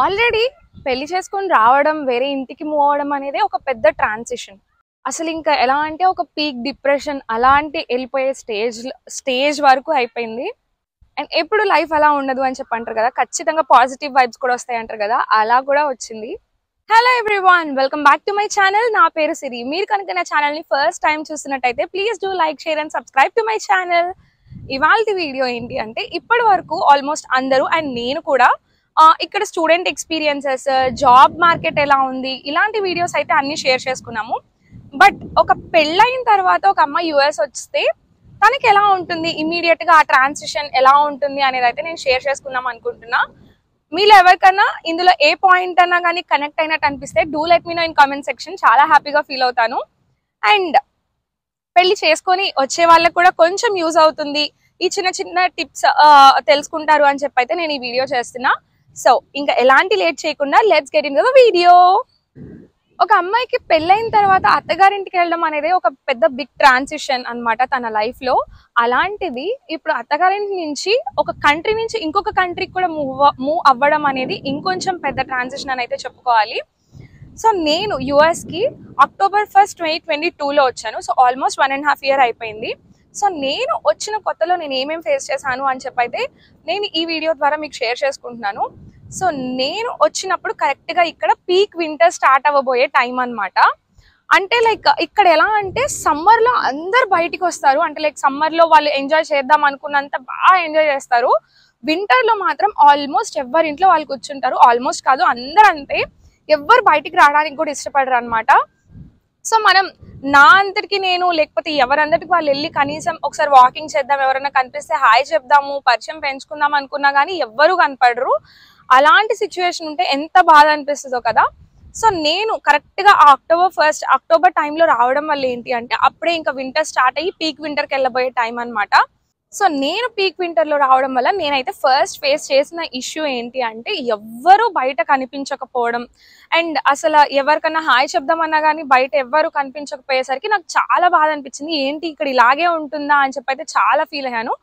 Already పెళ్లి చేసుకొని రావడం, వేరే ఇంటికి మూవ్ అవ్వడం అనేది ఒక పెద్ద ట్రాన్సిషన్. అసలు ఇంకా ఎలా అంటే ఒక పీక్ డిప్రెషన్ అలాంటి వెళ్ళిపోయే స్టేజ్ వరకు అయిపోయింది. అండ్ ఎప్పుడు లైఫ్ అలా ఉండదు అని చెప్పి అంటారు కదా, ఖచ్చితంగా పాజిటివ్ వైబ్స్ కూడా వస్తాయి అంటారు కదా, అలా కూడా వచ్చింది. Hello everyone, welcome back to my channel. నా పేరు సిరి. మీరు కనుక నా ఛానల్ ని ఫస్ట్ టైం చూస్తున్నట్టయితే please do like, share and subscribe to my channel. ఇవాళ వీడియో ఏంటి అంటే, ఇప్పటి వరకు ఆల్మోస్ట్ అందరూ అండ్ నేను కూడా ఇక్కడ స్టూడెంట్ ఎక్స్పీరియన్సెస్, జాబ్ మార్కెట్ ఎలా ఉంది, ఇలాంటి వీడియోస్ అయితే అన్ని షేర్ చేసుకున్నాము. బట్ ఒక పెళ్ళైన తర్వాత ఒక అమ్మాయి యుఎస్ వస్తే తనకి ఎలా ఉంటుంది, ఇమీడియట్ గా ఆ ట్రాన్సిషన్ ఎలా ఉంటుంది అనేది అయితే నేను షేర్ చేసుకుందాం అనుకుంటున్నా. మీలో ఎవరికన్నా ఇందులో ఏ పాయింట్ అన్నా కానీ కనెక్ట్ అయినట్టు అనిపిస్తే do let me know in comment section. చాలా హ్యాపీగా ఫీల్ అవుతాను. అండ్ పెళ్లి చేసుకొని వచ్చే వాళ్ళకి కూడా కొంచెం యూజ్ అవుతుంది, ఈ చిన్న చిన్న టిప్స్ తెలుసుకుంటారు అని చెప్పి అయితే నేను ఈ వీడియో చేస్తున్నా. సో ఇంకా ఎలాంటి లేట్ చేయకుండా let's get in to the video. ఒక అమ్మాయికి పెళ్ళైన తర్వాత అత్తగారింటికి వెళ్ళడం అనేది ఒక పెద్ద బిగ్ ట్రాన్సిషన్ అన్నమాట తన లైఫ్ లో. అలాంటిది ఇప్పుడు అత్తగారింటి నుంచి ఒక కంట్రీ నుంచి ఇంకొక కంట్రీకి కూడా మూవ్ అవ్వడం అనేది ఇంకొంచెం పెద్ద ట్రాన్సిషన్ అని అయితే చెప్పుకోవాలి. సో నేను యుఎస్ కి October 1st, 2022లో వచ్చాను. సో ఆల్మోస్ట్ 1.5 year అయిపోయింది. సో నేను వచ్చిన కొత్తలో నేను ఏమేమి ఫేస్ చేశాను అని చెప్పి అయితే నేను ఈ వీడియో ద్వారా మీకు షేర్ చేసుకుంటున్నాను. సో నేను వచ్చినప్పుడు కరెక్ట్ గా ఇక్కడ పీక్ వింటర్ స్టార్ట్ అవ్వబోయే టైం అన్నమాట. అంటే లైక్ ఇక్కడ ఎలా అంటే సమ్మర్ లో అందరు బయటికి వస్తారు, అంటే లైక్ సమ్మర్ లో వాళ్ళు ఎంజాయ్ చేద్దాం అనుకున్నంత బాగా ఎంజాయ్ చేస్తారు. వింటర్ లో మాత్రం ఆల్మోస్ట్ ఎవరి ఇంట్లో వాళ్ళు కూర్చుంటారు. ఆల్మోస్ట్ కాదు, అందరు అంతే, ఎవ్వరు బయటికి రావడానికి కూడా ఇష్టపడరు అనమాట. సో మనం నా అంతటికి నేను లేకపోతే ఎవరందరికి వాళ్ళు వెళ్ళి కనీసం ఒకసారి వాకింగ్ చేద్దాం, ఎవరైనా కనిపిస్తే హాయ్ చెప్దాము, పరిచయం పెంచుకుందాం అనుకున్నా కానీ ఎవ్వరు కనపడరు. అలాంటి సిచ్యువేషన్ ఉంటే ఎంత బాధ అనిపిస్తుందో కదా. సో నేను కరెక్ట్ గా October 1st అక్టోబర్ టైంలో రావడం వల్ల ఏంటి అంటే అప్పుడే ఇంకా వింటర్ స్టార్ట్ అయ్యి పీక్ వింటర్కి వెళ్ళబోయే టైం అనమాట. సో నేను పీక్ వింటర్ లో రావడం వల్ల నేనైతే ఫస్ట్ ఫేస్ చేసిన ఇష్యూ ఏంటి అంటే ఎవ్వరు బయట కనిపించకపోవడం. అండ్ అసలు ఎవరికన్నా హాయ్ చెప్దామన్నా కానీ బయట ఎవ్వరు కనిపించకపోయేసరికి నాకు చాలా బాధ అనిపించింది. ఏంటి ఇక్కడ ఇలాగే ఉంటుందా అని చెప్పి అయితే చాలా ఫీల్ అయ్యాను.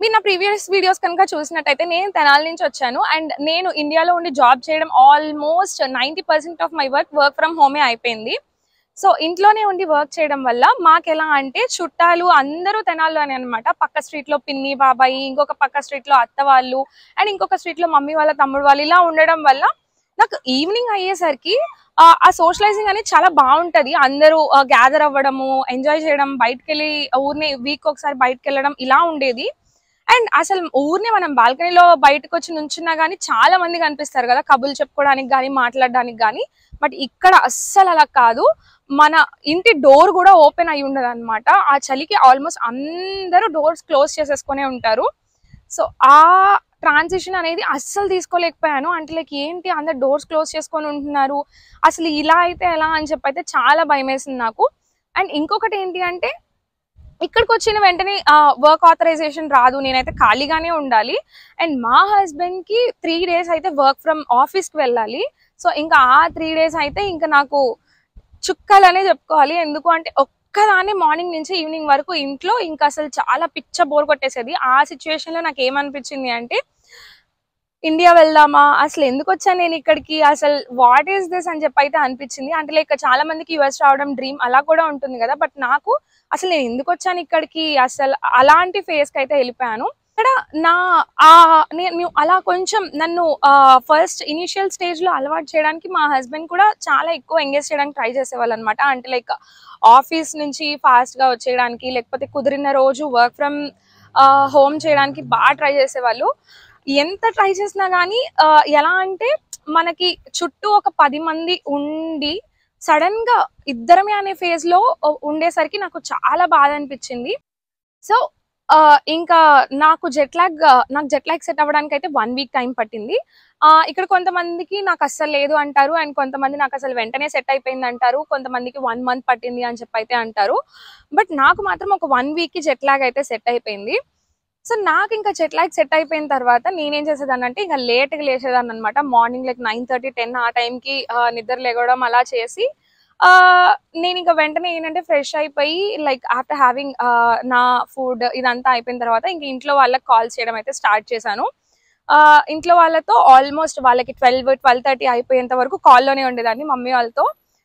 మీరు నా ప్రీవియస్ వీడియోస్ కనుక చూసినట్టయితే నేను తెనాలి నుంచి వచ్చాను. అండ్ నేను ఇండియాలో ఉండి జాబ్ చేయడం almost 90% of my work from హోమే అయిపోయింది. సో ఇంట్లోనే ఉండి వర్క్ చేయడం వల్ల మాకు ఎలా అంటే చుట్టాలు అందరూ తెనాల్లోనే అనమాట. పక్క స్ట్రీట్ లో పిన్ని బాబాయి, ఇంకొక పక్క స్ట్రీట్ లో అత్త వాళ్ళు, అండ్ ఇంకొక స్ట్రీట్ లో మమ్మీ వాళ్ళ తమ్ముడు వాళ్ళు, ఇలా ఉండడం వల్ల నాకు ఈవినింగ్ అయ్యేసరికి ఆ సోషలైజింగ్ అనేది చాలా బాగుంటది. అందరూ గ్యాదర్ అవ్వడము, ఎంజాయ్ చేయడం, బయటకు వెళ్ళి ఊరిని వీక్ ఒకసారి బయటకు వెళ్ళడం ఇలా ఉండేది. అండ్ అసలు ఊరిని మనం బాల్కనీలో బయటకు వచ్చి నుంచున్నా గానీ చాలా మంది కనిపిస్తారు కదా, కబుర్లు చెప్పుకోవడానికి కానీ మాట్లాడడానికి కానీ. బట్ ఇక్కడ అస్సలు అలా కాదు, మన ఇంటి డోర్ కూడా ఓపెన్ అయి ఉండదు అనమాట. ఆ చలికి ఆల్మోస్ట్ అందరూ డోర్స్ క్లోజ్ చేసేసుకునే ఉంటారు. సో ఆ ట్రాన్సిషన్ అనేది అస్సలు తీసుకోలేకపోయాను. అంటే లైక్ ఏంటి అందరు డోర్స్ క్లోజ్ చేసుకొని ఉంటున్నారు, అసలు ఇలా అయితే ఎలా అని చెప్పి అయితే చాలా భయం వేసింది నాకు. అండ్ ఇంకొకటి ఏంటి అంటే ఇక్కడికి వచ్చిన వెంటనే వర్క్ ఆథరైజేషన్ రాదు, నేనైతే ఖాళీగానే ఉండాలి. అండ్ మా హస్బెండ్ కి 3 days అయితే వర్క్ ఫ్రమ్ ఆఫీస్ కి వెళ్ళాలి. సో ఇంకా ఆ 3 days అయితే ఇంకా నాకు చుక్కలనే చెప్పుకోవాలి. ఎందుకు అంటే ఒక్కదాన్ని మార్నింగ్ నుంచి ఈవినింగ్ వరకు ఇంట్లో, ఇంకా అసలు చాలా పిచ్చ బోర్ కొట్టేసేది. ఆ సిచ్యువేషన్ లో నాకు ఏమనిపించింది అంటే ఇండియా వెళ్దామా, అసలు ఎందుకు వచ్చాను నేను ఇక్కడికి, అసలు వాట్ ఈస్ దిస్ అని చెప్పి అయితే అనిపించింది. అంటే లైక్ చాలా మందికి యుఎస్ రావడం డ్రీమ్ అలా కూడా ఉంటుంది కదా, బట్ నాకు అసలు నేను ఎందుకు వచ్చాను ఇక్కడికి, అసలు అలాంటి ఫేజ్ కి అయితే వెళ్ళిపోయాను. ఇక్కడ నేను అలా కొంచెం నన్ను ఫస్ట్ ఇనిషియల్ స్టేజ్ లో అలవాటు చేయడానికి మా హస్బెండ్ కూడా చాలా ఎక్కువ ఎంగేజ్ చేయడానికి ట్రై చేసేవాళ్ళు అనమాట. అంటే లైక్ ఆఫీస్ నుంచి ఫాస్ట్ గా వచ్చేయడానికి, లేకపోతే కుదిరిన రోజు వర్క్ ఫ్రమ్ హోమ్ చేయడానికి బాగా ట్రై చేసేవాళ్ళు. ఎంత ట్రై చేసినా కానీ ఎలా అంటే మనకి చుట్టూ ఒక 10 మంది ఉండి సడన్ గా ఇద్దరమే అనే ఫేజ్ లో ఉండేసరికి నాకు చాలా బాధ అనిపించింది. సో ఇంకా నాకు జెట్ లాగ్ సెట్ అవ్వడానికి అయితే 1 week టైం పట్టింది. ఇక్కడ కొంతమందికి నాకు అస్సలు లేదు అంటారు, అండ్ కొంతమంది నాకు అసలు వెంటనే సెట్ అయిపోయింది అంటారు, కొంతమందికి 1 month పట్టింది అని చెప్పి అయితే అంటారు. బట్ నాకు మాత్రం ఒక 1 week కి జెట్ లాగ్ అయితే సెట్ అయిపోయింది. సో నాకు ఇంకా జెట్ లాగ్ సెట్ అయిపోయిన తర్వాత నేనేం చేసేదాన్ని అంటే ఇంకా లేట్గా లేచేదాన్ని అనమాట. మార్నింగ్ లైక్ 9:30, 10 ఆ టైంకి నిద్ర లేగడం అలా చేసి నేను ఇంకా వెంటనే ఏంటంటే ఫ్రెష్ అయిపోయి లైక్ ఆఫ్టర్ హ్యావింగ్ నా ఫుడ్ ఇదంతా అయిపోయిన తర్వాత ఇంక ఇంట్లో వాళ్ళకి కాల్ చేయడం అయితే స్టార్ట్ చేశాను. ఇంట్లో వాళ్ళతో ఆల్మోస్ట్ వాళ్ళకి 12-12:30 అయిపోయేంత వరకు కాల్లోనే ఉండేదాన్ని మమ్మీ వాళ్ళతో.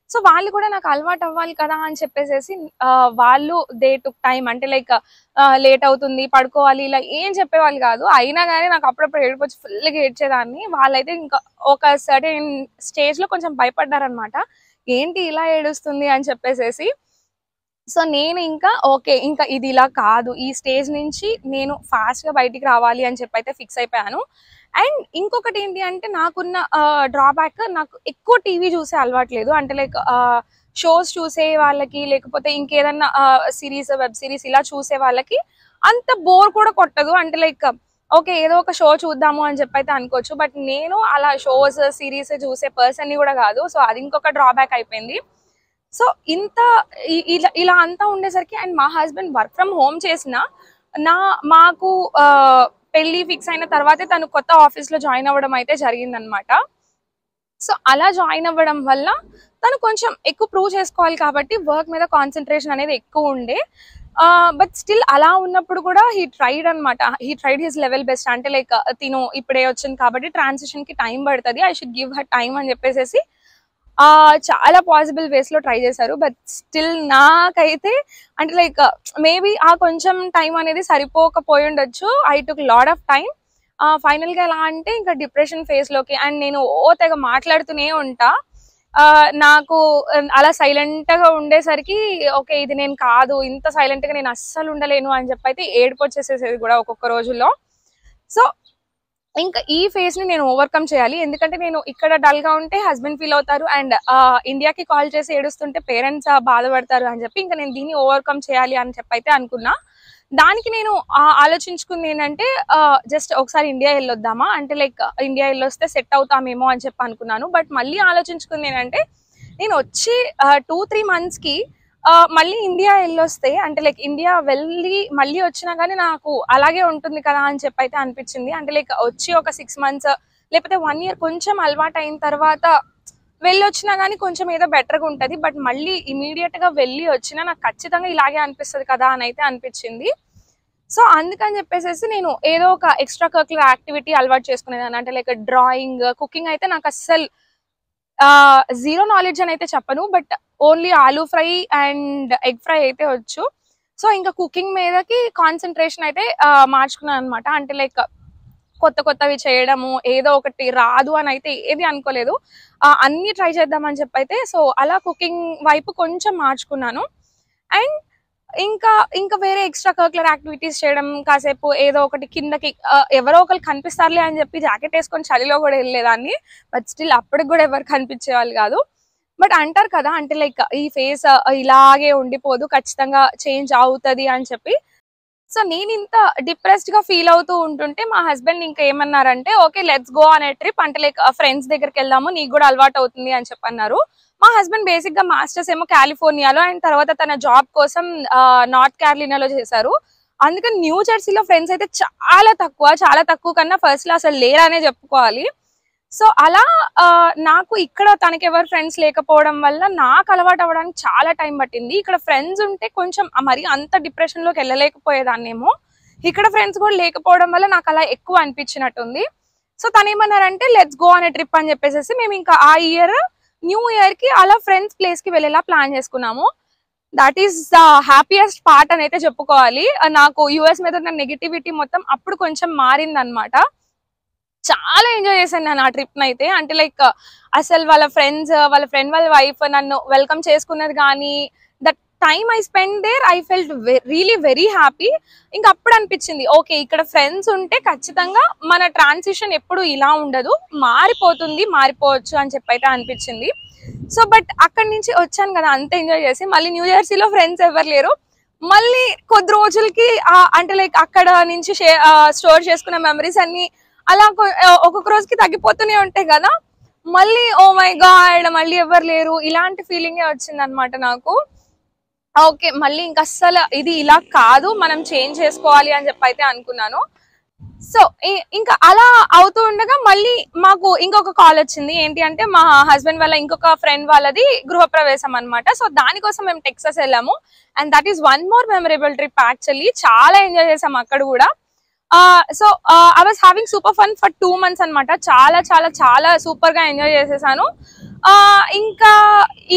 సో వాళ్ళు కూడా నాకు అలవాటు అవ్వాలి కదా అని చెప్పేసేసి వాళ్ళు దే టుక్ టైం. అంటే లైక్ లేట్ అవుతుంది పడుకోవాలి ఇలా ఏం చెప్పేవాళ్ళు కాదు. అయినా కానీ నాకు అప్పుడప్పుడు ఏడుపు వచ్చి ఫుల్గా ఏడ్చేదాన్ని. వాళ్ళైతే ఇంకా ఒక సర్టెన్ స్టేజ్ లో కొంచెం భయపడ్డారనమాట, ఏంటి ఇలా ఏడుస్తుంది అని చెప్పేసేసి. సో నేను ఇంకా ఓకే, ఇంకా ఇది ఇలా కాదు, ఈ స్టేజ్ నుంచి నేను ఫాస్ట్ గా బయటికి రావాలి అని చెప్పి అయితే ఫిక్స్ అయిపోయాను. అండ్ ఇంకొకటి ఏంటి అంటే నాకున్న డ్రాబ్యాక్, నాకు ఎక్కువ టీవీ చూసే అలవాట్లేదు. అంటే లైక్ షోస్ చూసే వాళ్ళకి లేకపోతే ఇంకేదన్నా సిరీస్ వెబ్ సిరీస్ ఇలా చూసే వాళ్ళకి అంత బోర్ కూడా కొట్టదు. అంటే లైక్ ఓకే ఏదో ఒక షో చూద్దాము అని చెప్పి అయితే అనుకోవచ్చు. బట్ నేను అలా షోస్ సిరీస్ చూసే పర్సన్ ని కూడా కాదు. సో అది ఇంకొక డ్రాబ్యాక్ అయిపోయింది. సో ఇంత ఇలా అంతా ఉండేసరికి అండ్ మా హస్బెండ్ వర్క్ ఫ్రమ్ హోమ్ చేసిన మాకు పెళ్లి ఫిక్స్ అయిన తర్వాతే తను కొత్త ఆఫీస్ లో జాయిన్ అవ్వడం అయితే జరిగిందనమాట. సో అలా జాయిన్ అవ్వడం వల్ల తను కొంచెం ఎక్కువ ప్రూవ్ చేసుకోవాలి కాబట్టి వర్క్ మీద కాన్సన్ట్రేషన్ అనేది ఎక్కువ ఉండే. బట్ స్టిల్ అలా ఉన్నప్పుడు కూడా he tried his level best. అంటే లైక్ తిను ఇప్పుడే వచ్చింది కాబట్టి ట్రాన్సిషన్ కి టైం పడుతుంది, I should give her time అని చెప్పేసి చాలా పాసిబుల్ వేస్ లో ట్రై చేశారు. బట్ స్టిల్ నాకైతే అంటే లైక్ మేబీ ఆ కొంచెం టైం అనేది సరిపోకపోయి ఉండొచ్చు. I took lot of time. Final గా ఎలా అంటే ఇంకా డిప్రెషన్ ఫేజ్ లోకి, అండ్ నేను తెగ మాట్లాడుతూనే ఉంటా. నాకు అలా సైలెంట్ గా ఉండేసరికి ఓకే ఇది నేను కాదు, ఇంత సైలెంట్ గా నేను అస్సలు ఉండలేను అని చెప్పి అయితే ఏడుపు వచ్చేసేది కూడా ఒక్కొక్క రోజుల్లో. సో ఇంకా ఈ ఫేజ్ ని నేను ఓవర్కమ్ చేయాలి. ఎందుకంటే నేను ఇక్కడ డల్ గా ఉంటే హస్బెండ్ ఫీల్ అవుతారు, అండ్ ఇండియాకి కాల్ చేసి ఏడుస్తుంటే పేరెంట్స్ బాధపడతారు అని చెప్పి ఇంకా నేను దీన్ని ఓవర్కమ్ చేయాలి అని చెప్పి అయితే అనుకున్నా. దానికి నేను ఆలోచించుకుంది ఏంటంటే జస్ట్ ఒకసారి ఇండియా వెళ్ళొద్దామా, అంటే లైక్ ఇండియా వెళ్ళొస్తే సెట్ అవుతామేమో అని చెప్పి అనుకున్నాను. బట్ మళ్ళీ ఆలోచించుకుంది ఏంటంటే నేను వచ్చి 2-3 months కి మళ్ళీ ఇండియా వెళ్ళొస్తే అంటే లైక్ ఇండియా వెళ్ళి మళ్ళీ వచ్చినా కానీ నాకు అలాగే ఉంటుంది కదా అని చెప్పి అయితే అనిపించింది. అంటే లైక్ వచ్చి ఒక 6 months లేకపోతే 1 year కొంచెం అలవాటు అయిన తర్వాత వెళ్ళొచ్చినా కానీ కొంచెం ఏదో బెటర్గా ఉంటుంది. బట్ మళ్ళీ ఇమీడియట్ గా వెళ్ళి వచ్చినా నాకు ఖచ్చితంగా ఇలాగే అనిపిస్తుంది కదా అని అయితే అనిపించింది. సో అందుకని చెప్పేసి నేను ఏదో ఒక ఎక్స్ట్రా కరిక్యులర్ యాక్టివిటీ అలవాటు చేసుకునేదాన్ని. అంటే లైక్ డ్రాయింగ్, కుకింగ్ అయితే నాకు అస్సలు జీరో నాలెడ్జ్ అని అయితే చెప్పను, but only aloo fry and egg fry అయితే వచ్చు. సో ఇంకా కుకింగ్ మీదకి కాన్సన్ట్రేషన్ అయితే మార్చుకున్నాను అనమాట. అంటే లైక్ కొత్తవి చేయడము, ఏదో ఒకటి రాదు అని అయితే ఏది అనుకోలేదు, అన్ని ట్రై చేద్దామని చెప్పి అయితే సో అలా కుకింగ్ వైపు కొంచెం మార్చుకున్నాను. అండ్ ఇంకా వేరే ఎక్స్ట్రా కరిక్యులర్ యాక్టివిటీస్ చేయడం, కాసేపు ఏదో ఒకటి కిందకి ఎవరో ఒకరు కనిపిస్తారులే అని చెప్పి జాకెట్ వేసుకొని చలిలో కూడా వెళ్ళేదాన్ని. బట్ స్టిల్ అప్పటికి కూడా ఎవరు కనిపించేవాళ్ళు కాదు. బట్ అంటారు కదా అంటే లైక్ ఈ ఫేస్ ఇలాగే ఉండిపోదు, ఖచ్చితంగా చేంజ్ అవుతుంది అని చెప్పి. సో నేను ఇంత డిప్రెస్డ్ గా ఫీల్ అవుతూ ఉంటుంటే మా హస్బెండ్ ఇంకా ఏమన్నారంటే ఓకే లెట్స్ గో అనే ట్రిప్, అంటే లైక్ ఫ్రెండ్స్ దగ్గరికి వెళ్దాము, నీకు కూడా అలవాటు అవుతుంది అని చెప్పన్నారు. మా హస్బెండ్ బేసిక్ గా మాస్టర్స్ ఏమో కాలిఫోర్నియాలో అండ్ తర్వాత తన జాబ్ కోసం నార్త్ క్యారోలినాలో చేశారు. అందుకని న్యూ జెర్సీలో ఫ్రెండ్స్ అయితే చాలా తక్కువ కన్నా ఫస్ట్ లో అసలు లేరనే చెప్పుకోవాలి. సో అలా నాకు ఇక్కడ తనకి ఎవరు ఫ్రెండ్స్ లేకపోవడం వల్ల నాకు అలవాటు అవ్వడానికి చాలా టైం పట్టింది. ఇక్కడ ఫ్రెండ్స్ ఉంటే కొంచెం మరి అంత డిప్రెషన్ లోకి వెళ్ళలేకపోయేదాన్నేమో, ఇక్కడ ఫ్రెండ్స్ కూడా లేకపోవడం వల్ల నాకు అలా ఎక్కువ అనిపించినట్టుంది. సో తను ఏమన్నారంటే లెట్స్ గో అనే ట్రిప్ అని చెప్పేసి మేము ఇంకా ఆ న్యూ ఇయర్ కి అలా ఫ్రెండ్స్ ప్లేస్ కి వెళ్ళేలా ప్లాన్ చేసుకున్నాము. That is the happiest part అని అయితే చెప్పుకోవాలి. నాకు యుఎస్ మీద ఉన్న నెగిటివిటీ మొత్తం అప్పుడు కొంచెం మారింది అనమాట. చాలా ఎంజాయ్ చేశాను నేను ఆ ట్రిప్ నైతే. అంటే లైక్ అసలు వాళ్ళ ఫ్రెండ్ వాళ్ళ వైఫ్ నన్ను వెల్కమ్ చేసుకున్నది కానీ, that time I spend there I felt really very happy. ఇంకా అప్పుడు అనిపించింది ఓకే ఇక్కడ ఫ్రెండ్స్ ఉంటే ఖచ్చితంగా మన ట్రాన్సిషన్ ఎప్పుడు ఇలా ఉండదు, మారిపోవచ్చు అని చెప్పి అయితే అనిపించింది. సో బట్ అక్కడి నుంచి వచ్చాను కదా అంత ఎంజాయ్ చేసి, మళ్ళీ న్యూ జెర్సీలో ఫ్రెండ్స్ ఎవరు లేరు. మళ్ళీ కొద్ది రోజులకి అంటే లైక్ అక్కడ నుంచి స్టోర్ చేసుకున్న మెమరీస్ అన్ని అలా ఒక్కొక్క రోజుకి తగ్గిపోతూనే ఉంటాయి కదా. మళ్ళీ ఓ మై గాడ్ మళ్ళీ ఎవరు లేరు ఇలాంటి ఫీలింగే వచ్చింది అనమాట నాకు. ఓకే మళ్ళీ ఇంకా అస్సలు ఇది ఇలా కాదు, మనం చేంజ్ చేసుకోవాలి అని చెప్పి అయితే అనుకున్నాను. సో ఇంకా అలా అవుతూ ఉండగా మళ్ళీ మాకు ఇంకొక కాల్ వచ్చింది. ఏంటి అంటే మా హస్బెండ్ వాళ్ళ ఇంకొక ఫ్రెండ్ వాళ్ళది గృహప్రవేశం అనమాట. సో దానికోసం మేము టెక్సాస్ వెళ్ళాము. And that is one more memorable trip actually. చాలా ఎంజాయ్ చేసాం అక్కడ కూడా. So I was having super fun for 2 months అనమాట. చాలా చాలా చాలా సూపర్ గా ఎంజాయ్ చేసేసాను. ఇంకా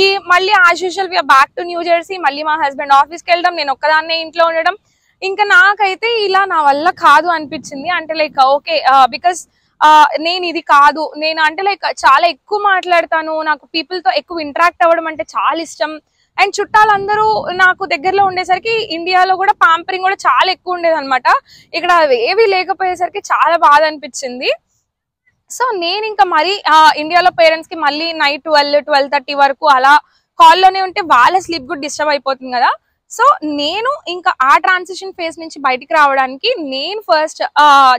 ఈ మళ్ళీ as usual we are back to New Jersey. మళ్ళీ మా హస్బెండ్ ఆఫీస్కి వెళ్ళడం, నేను ఒక్కదాన్నే ఇంట్లో ఉండడం. ఇంకా నాకైతే ఇలా నా వల్ల కాదు అనిపించింది. అంటే లైక్ ఓకే, బికాస్ నేను ఇది కాదు, నేను అంటే లైక్ చాలా ఎక్కువ మాట్లాడతాను, నాకు పీపుల్ తో ఎక్కువ ఇంటరాక్ట్ అవ్వడం అంటే చాలా ఇష్టం. అండ్ చుట్టాలందరూ నాకు దగ్గరలో ఉండేసరికి ఇండియాలో కూడా పాంపరింగ్ కూడా చాలా ఎక్కువ ఉండేది అనమాట. ఇక్కడ ఏవి లేకపోయేసరికి చాలా బాధ అనిపించింది. సో నేను ఇంకా మరి ఇండియాలో పేరెంట్స్ కి మళ్ళీ నైట్ 12-12:30 వరకు అలా కాల్లోనే ఉంటే వాళ్ళ స్లీప్ కూడా డిస్టర్బ్ అయిపోతుంది కదా. సో నేను ఇంకా ఆ ట్రాన్సిషన్ ఫేజ్ నుంచి బయటికి రావడానికి నేను ఫస్ట్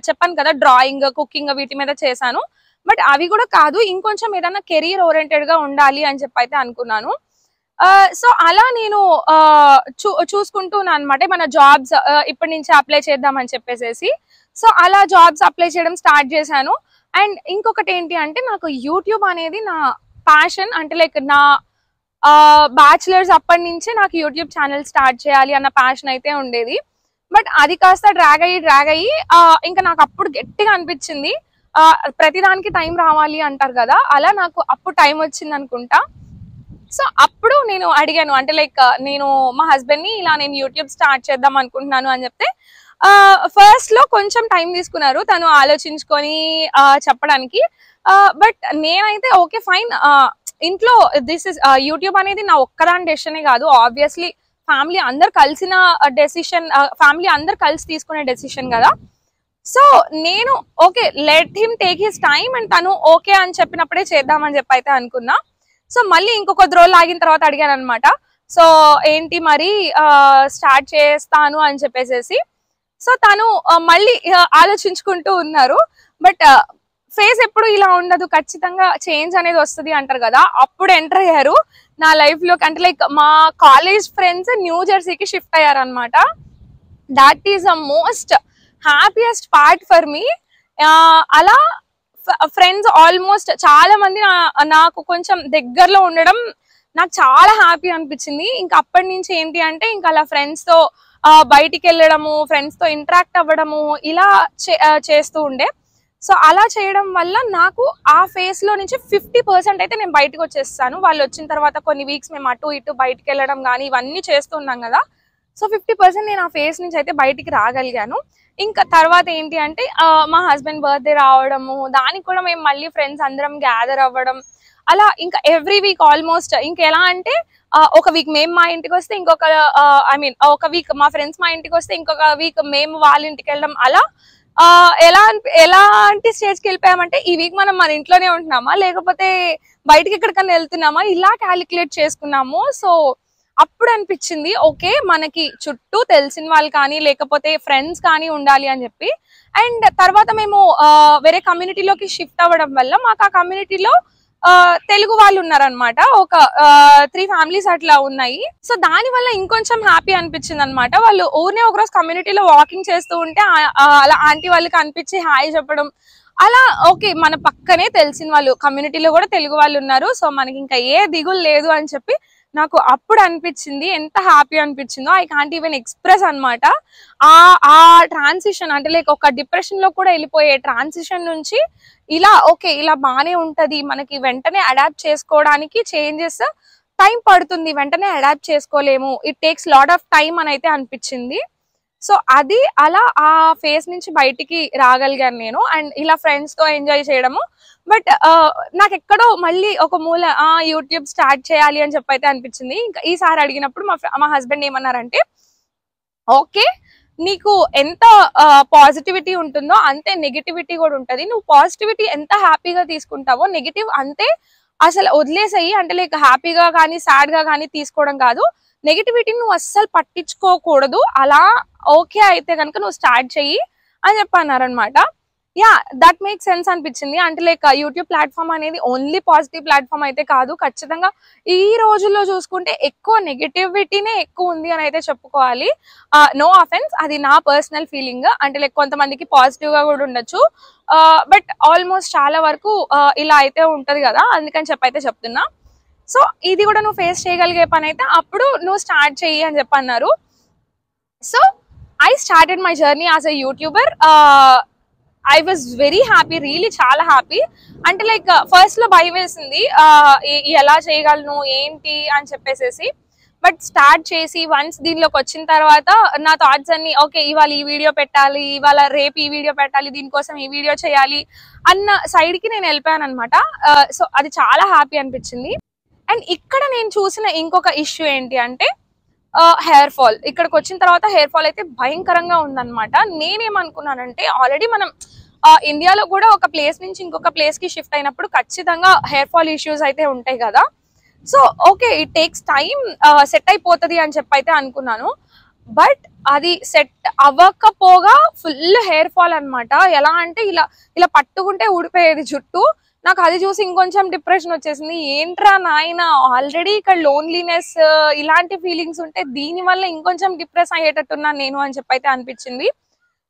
చెప్పాను కదా డ్రాయింగ్, కుకింగ్ వీటి మీద చేశాను. బట్ అవి కూడా కాదు, ఇంకొంచెం ఏదైనా కెరీర్ ఓరియంటెడ్ గా ఉండాలి అని చెప్పి అయితే అనుకున్నాను. సో అలా నేను చూసుకుంటున్నాను అనమాట మన జాబ్స్ ఇప్పటి నుంచి అప్లై చేద్దామని చెప్పేసి. సో అలా జాబ్స్ అప్లై చేయడం స్టార్ట్ చేశాను. అండ్ ఇంకొకటి ఏంటి అంటే నాకు యూట్యూబ్ అనేది నా ప్యాషన్. అంటే లైక్ నా బ్యాచులర్స్ అప్పటి నుంచి నాకు యూట్యూబ్ ఛానల్ స్టార్ట్ చేయాలి అన్న ప్యాషన్ అయితే ఉండేది. బట్ అది కాస్త డ్రాగ్ అయ్యి ఇంకా నాకు అప్పుడు గట్టిగా అనిపించింది, ప్రతిదానికి టైం రావాలి అంటారు కదా, అలా నాకు అప్పుడు టైం వచ్చింది అనుకుంటా. సో అప్పుడు నేను అడిగాను, అంటే లైక్ నేను మా హస్బెండ్ ని ఇలా నేను యూట్యూబ్ స్టార్ట్ చేద్దాం అనుకుంటున్నాను అని చెప్తే ఫస్ట్ లో కొంచెం టైం తీసుకున్నారు తను ఆలోచించుకొని చెప్పడానికి. బట్ నేనైతే ఓకే ఫైన్, ఇంట్లో దిస్ ఇస్ యూట్యూబ్ అనేది నా ఒక్కదాని డెసిషనే కాదు, ఆబ్వియస్లీ ఫ్యామిలీ అందరు కలిసిన డెసిషన్, ఫ్యామిలీ అందరు కలిసి తీసుకునే డెసిషన్ కదా. సో నేను okay let him take his time and తను ఓకే అని చెప్పినప్పుడే చేద్దామని చెప్పి అయితే అనుకున్నా. సో మళ్ళీ ఇంకొక రోజులు ఆగిన తర్వాత అడిగాను అనమాట, సో ఏంటి మరి స్టార్ట్ చేస్తాను అని చెప్పేసి. సో తను మళ్ళీ ఆలోచించుకుంటూ ఉన్నారు. బట్ ఫేస్ ఎప్పుడు ఇలా ఉండదు, ఖచ్చితంగా చేంజ్ అనేది వస్తుంది అంటారు కదా. అప్పుడు ఎంటర్ అయ్యారు నా లైఫ్ లోకి. అంటే లైక్ మా కాలేజ్ ఫ్రెండ్స్ న్యూ జెర్సీకి షిఫ్ట్ అయ్యారు అనమాట. That is the most happiest part for me. అలా ఫ్రెండ్స్ ఆల్మోస్ట్ చాలా మంది నాకు కొంచెం దగ్గరలో ఉండడం నాకు చాలా హ్యాపీ అనిపించింది. ఇంకా అప్పటి నుంచి ఏంటి అంటే ఇంకా అలా ఫ్రెండ్స్ తో బయటికి వెళ్ళడము, ఫ్రెండ్స్ తో ఇంటరాక్ట్ అవ్వడము ఇలా చేస్తూ ఉండే. సో అలా చేయడం వల్ల నాకు ఆ ఫేస్ లో నుంచి 50% అయితే నేను బయటకు వచ్చేస్తాను. వాళ్ళు వచ్చిన తర్వాత కొన్ని వీక్స్ మేము అటు ఇటు బయటకు వెళ్ళడం కానీ ఇవన్నీ చేస్తున్నాం కదా. సో 50% నేను ఆ ఫేస్ నుంచి అయితే బయటికి రాగలిగాను. ఇంకా తర్వాత ఏంటి అంటే మా హస్బెండ్ బర్త్డే రావడము, దానికి కూడా మేము మళ్ళీ ఫ్రెండ్స్ అందరం గ్యాదర్ అవ్వడం, అలా ఇంకా ఎవ్రీ వీక్ ఆల్మోస్ట్. ఇంకెలా అంటే ఒక వీక్ మేము మా ఇంటికి వస్తే ఇంకొక ఒక వీక్ మా ఫ్రెండ్స్ మా ఇంటికి వస్తే ఇంకొక వీక్ మేము వాళ్ళ ఇంటికి వెళ్ళడం. అలా ఎలాంటి స్టేజ్కి వెళ్ళిపోయామంటే ఈ వీక్ మనం మన ఇంట్లోనే ఉంటున్నామా లేకపోతే బయటకి ఎక్కడికన్నా వెళ్తున్నామా ఇలా క్యాలిక్యులేట్ చేసుకున్నాము. సో అప్పుడు అనిపించింది ఓకే మనకి చుట్టూ తెలిసిన వాళ్ళు కానీ లేకపోతే ఫ్రెండ్స్ కానీ ఉండాలి అని చెప్పి. అండ్ తర్వాత మేము వేరే కమ్యూనిటీలోకి షిఫ్ట్ అవ్వడం వల్ల మాకు ఆ కమ్యూనిటీలో తెలుగు వాళ్ళు ఉన్నారనమాట. ఒక 3 ఫ్యామిలీస్ అట్లా ఉన్నాయి. సో దాని వల్ల ఇంకొంచెం హ్యాపీ అనిపించింది అనమాట. వాళ్ళు ఊరినే ఒకరోజు కమ్యూనిటీలో వాకింగ్ చేస్తూ ఉంటే అలా ఆంటీ వాళ్ళకి అనిపించి హాయ్ చెప్పడం, అలా ఓకే మన పక్కనే తెలిసిన వాళ్ళు కమ్యూనిటీలో కూడా తెలుగు వాళ్ళు ఉన్నారు, సో మనకి ఇంకా ఏ దిగులు లేదు అని చెప్పి నాకు అప్పుడు అనిపించింది. ఎంత హ్యాపీ అనిపించిందో ఐ కాంట్ ఈవెన్ ఎక్స్ప్రెస్ అనమాట. ఆ ట్రాన్సిషన్ అంటే లైక్ ఒక డిప్రెషన్ లో కూడా వెళ్ళిపోయే ట్రాన్సిషన్ నుంచి ఇలా ఓకే ఇలా బానే ఉంటది, మనకి వెంటనే అడాప్ట్ చేసుకోవడానికి చేంజెస్ టైం పడుతుంది, వెంటనే అడాప్ట్ చేసుకోలేము, it takes lot of time అని అయితే అనిపించింది. సో అది అలా ఆ ఫేస్ నుంచి బయటికి రాగలిగాను నేను. అండ్ ఇలా ఫ్రెండ్స్ తో ఎంజాయ్ చేయడము. బట్ నాకు ఎక్కడో మళ్ళీ ఒక మూల యూట్యూబ్ స్టార్ట్ చేయాలి అని చెప్పి అయితే అనిపించింది. ఇంకా ఈసారి అడిగినప్పుడు మా హస్బెండ్ ఏమన్నారంటే ఓకే నీకు ఎంత పాజిటివిటీ ఉంటుందో అంతే నెగిటివిటీ కూడా ఉంటది, నువ్వు పాజిటివిటీ ఎంత హ్యాపీగా తీసుకుంటావో నెగిటివ్ అంతే అసలు వదిలేసాయి. అంటే లైక్ హ్యాపీగా కానీ సాడ్ గా కానీ తీసుకోవడం కాదు, నెగిటివిటీని నువ్వు అస్సలు పట్టించుకోకూడదు, అలా ఓకే అయితే కనుక నువ్వు స్టార్ట్ చెయ్యి అని చెప్పన్నారనమాట. యా దట్ మేక్ సెన్స్ అనిపించింది. అంటే లైక్ యూట్యూబ్ ప్లాట్ఫామ్ అనేది ఓన్లీ పాజిటివ్ ప్లాట్ఫామ్ అయితే కాదు, ఖచ్చితంగా ఈ రోజుల్లో చూసుకుంటే ఎక్కువ నెగిటివిటీనే ఎక్కువ ఉంది అని అయితే చెప్పుకోవాలి. నో అఫెన్స్, అది నా పర్సనల్ ఫీలింగ్. అంటే లైక్ కొంతమందికి పాజిటివ్ గా కూడా ఉండొచ్చు, బట్ ఆల్మోస్ట్ చాలా వరకు ఇలా అయితే ఉంటది కదా, అందుకని చెప్పి అయితే చెప్తున్నా. సో ఇది కూడా నువ్వు ఫేస్ చేయగలిగే పని అయితే అప్పుడు నువ్వు స్టార్ట్ చెయ్యి అని చెప్పన్నారు. So I started my journey as a YouTuber. I was very happy, really చాలా హ్యాపీ. అంటే లైక్ ఫస్ట్ లో భయం వేసింది, ఎలా చేయగలను ఏంటి అని చెప్పేసి. బట్ స్టార్ట్ చేసి వన్స్ దీనిలోకి వచ్చిన తర్వాత నా థాట్స్ అన్ని ఓకే, ఇవాళ ఈ వీడియో పెట్టాలి, ఇవాళ రేపు ఈ వీడియో పెట్టాలి, దీనికోసం ఈ వీడియో చేయాలి అన్న సైడ్ కి నేను వెళ్ళిపోయాను అనమాట. సో అది చాలా హ్యాపీ అనిపించింది. అండ్ ఇక్కడ నేను చూసిన ఇంకొక ఇష్యూ ఏంటి అంటే హెయిర్ ఫాల్. ఇక్కడికి వచ్చిన తర్వాత హెయిర్ ఫాల్ అయితే భయంకరంగా ఉందన్నమాట. నేనేమనుకున్నానంటే ఆల్రెడీ మనం ఇండియాలో కూడా ఒక ప్లేస్ నుంచి ఇంకొక ప్లేస్ కి షిఫ్ట్ అయినప్పుడు ఖచ్చితంగా హెయిర్ ఫాల్ ఇష్యూస్ అయితే ఉంటాయి కదా. So okay, it takes time, set అయిపోతుంది అని చెప్పి అయితే అనుకున్నాను. బట్ అది సెట్ అవ్వకపోగా ఫుల్ హెయిర్ ఫాల్ అనమాట. ఎలా అంటే ఇలా ఇలా పట్టుకుంటే ఊడిపోయేది జుట్టు. నాకు అది చూసి ఇంకొంచెం డిప్రెషన్ వచ్చేసింది. ఏంట్రా నాయన, ఆల్రెడీ ఇక్కడ లోన్లీనెస్ ఇలాంటి ఫీలింగ్స్ ఉంటే దీనివల్ల ఇంకొంచెం డిప్రెస్ అయ్యేటట్టున్నాను నేను అని చెప్పి అయితే అనిపించింది.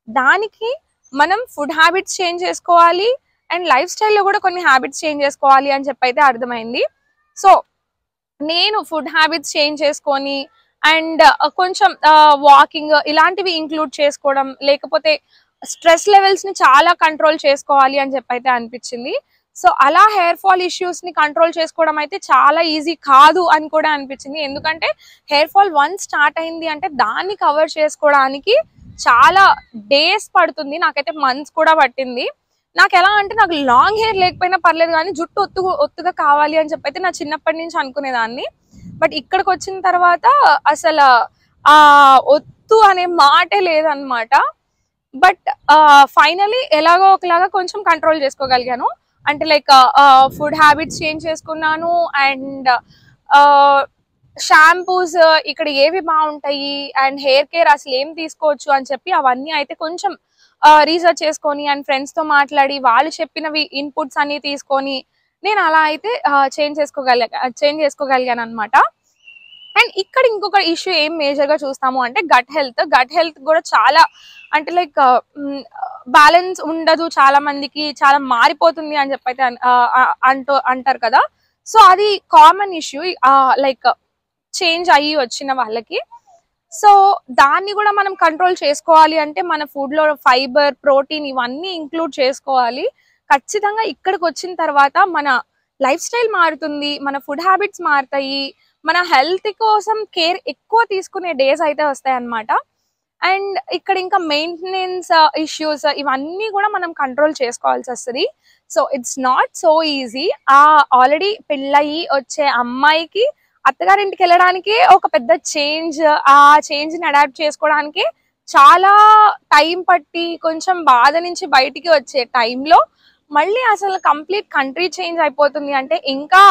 దానికి మనం ఫుడ్ హ్యాబిట్స్ చేంజ్ చేసుకోవాలి అండ్ లైఫ్ స్టైల్లో కూడా కొన్ని హ్యాబిట్స్ చేంజ్ చేసుకోవాలి అని చెప్పి అయితే అర్థమైంది. సో నేను ఫుడ్ హ్యాబిట్స్ చేంజ్ చేసుకొని అండ్ కొంచెం వాకింగ్ ఇలాంటివి ఇంక్లూడ్ చేసుకోవడం, లేకపోతే స్ట్రెస్ లెవెల్స్ ని చాలా కంట్రోల్ చేసుకోవాలి అని చెప్పి అయితే అనిపించింది. సో అలా హెయిర్ ఫాల్ ఇష్యూస్ ని కంట్రోల్ చేసుకోవడం అయితే చాలా ఈజీ కాదు అని కూడా అనిపించింది. ఎందుకంటే హెయిర్ ఫాల్ వన్స్ స్టార్ట్ అయింది అంటే దాన్ని కవర్ చేసుకోవడానికి చాలా డేస్ పడుతుంది. నాకైతే మంత్స్ కూడా పట్టింది. నాకు ఎలా అంటే నాకు లాంగ్ హెయిర్ లేకపోయినా పర్లేదు కానీ జుట్టు ఒత్తుగా కావాలి అని చెప్పి అయితే నా చిన్నప్పటి నుంచి అనుకునేదాన్ని. బట్ ఇక్కడికి వచ్చిన తర్వాత అసలు ఆ ఒత్తు అనే మాటే లేదనమాట. బట్ ఫైనలీ ఎలాగో ఒకలాగా కొంచెం కంట్రోల్ చేసుకోగలిగాను. అంటే లైక్ ఫుడ్ హ్యాబిట్స్ చేంజ్ చేసుకున్నాను అండ్ షాంపూస్ ఇక్కడ ఏవి బాగుంటాయి అండ్ హెయిర్ కేర్ అసలు ఏం తీసుకోవచ్చు అని చెప్పి అవన్నీ అయితే కొంచెం రీసెర్చ్ చేసుకొని అండ్ ఫ్రెండ్స్ తో మాట్లాడి వాళ్ళు చెప్పినవి ఇన్పుట్స్ అన్ని తీసుకొని నేను అలా అయితే చేంజ్ చేసుకోగలిగాను అనమాట. అండ్ ఇక్కడ ఇంకొక ఇష్యూ ఏం మేజర్ గా చూస్తాము అంటే గట్ హెల్త్ కూడా చాలా అంటే లైక్ బ్యాలెన్స్ ఉండదు, చాలా మందికి చాలా మారిపోతుంది అని చెప్పి అయితే అంటారు కదా. సో అది కామన్ ఇష్యూ లైక్ చేంజ్ అయ్యి వచ్చిన వాళ్ళకి. సో దాన్ని కూడా మనం కంట్రోల్ చేసుకోవాలి అంటే మన ఫుడ్ లో ఫైబర్, ప్రోటీన్ ఇవన్నీ ఇంక్లూడ్ చేసుకోవాలి. ఖచ్చితంగా ఇక్కడికి వచ్చిన తర్వాత మన లైఫ్ స్టైల్ మారుతుంది, మన ఫుడ్ హ్యాబిట్స్ మారుతాయి, మన హెల్త్ కోసం కేర్ ఎక్కువ తీసుకునే డేస్ అయితే వస్తాయి అన్నమాట. అండ్ ఇక్కడ ఇంకా మెయింటెనెన్స్ ఇష్యూస్ ఇవన్నీ కూడా మనం కంట్రోల్ చేసుకోవాల్సి వస్తుంది. So it's not so easy. Already పెళ్ళయి వచ్చే అమ్మాయికి అత్తగారింటికి వెళ్ళడానికి ఒక పెద్ద చేంజ్, ఆ చేంజ్ ని అడాప్ట్ చేసుకోవడానికి చాలా టైం పట్టి కొంచెం బాధ నుంచి బయటికి వచ్చే టైంలో మళ్ళీ అసలు కంప్లీట్ కంట్రీ చేంజ్ అయిపోతుంది అంటే ఇంకా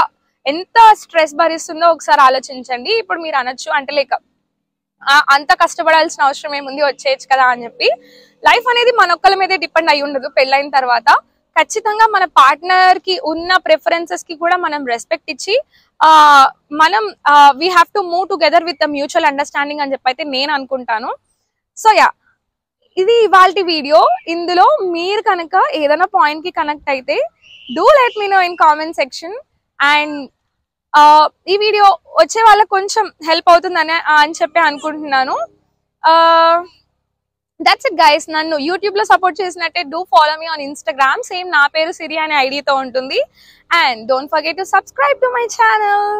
ఎంత స్ట్రెస్ భరిస్తుందో ఒకసారి ఆలోచించండి. ఇప్పుడు మీరు అనొచ్చు అంటే లైక్ అంత కష్టపడాల్సిన అవసరం ఏముంది, వచ్చేయచ్చు కదా అని చెప్పి. లైఫ్ అనేది మనొక్కల మీదే డిపెండ్ అయి ఉండదు. పెళ్ళైన తర్వాత ఖచ్చితంగా మన పార్ట్నర్ కి ఉన్న ప్రిఫరెన్సెస్ కి కూడా మనం రెస్పెక్ట్ ఇచ్చి మనం we have to move together with mutual understanding అని చెప్పి అయితే నేను అనుకుంటాను. సో యా, ఇది ఇవాల్టి వీడియో. ఇందులో మీరు కనుక ఏదైనా పాయింట్ కి కనెక్ట్ అయితే do let me know in comment section. And ఈ వీడియో వచ్చే వాళ్ళకి కొంచెం హెల్ప్ అవుతుందని అని చెప్పి అనుకుంటున్నాను. That's it guys. నన్ను యూట్యూబ్ లో సపోర్ట్ చేసినట్టే do follow me on Instagram. Same నా పేరు సిరి అనే ఐడితో ఉంటుంది. And don't forget to subscribe to my channel.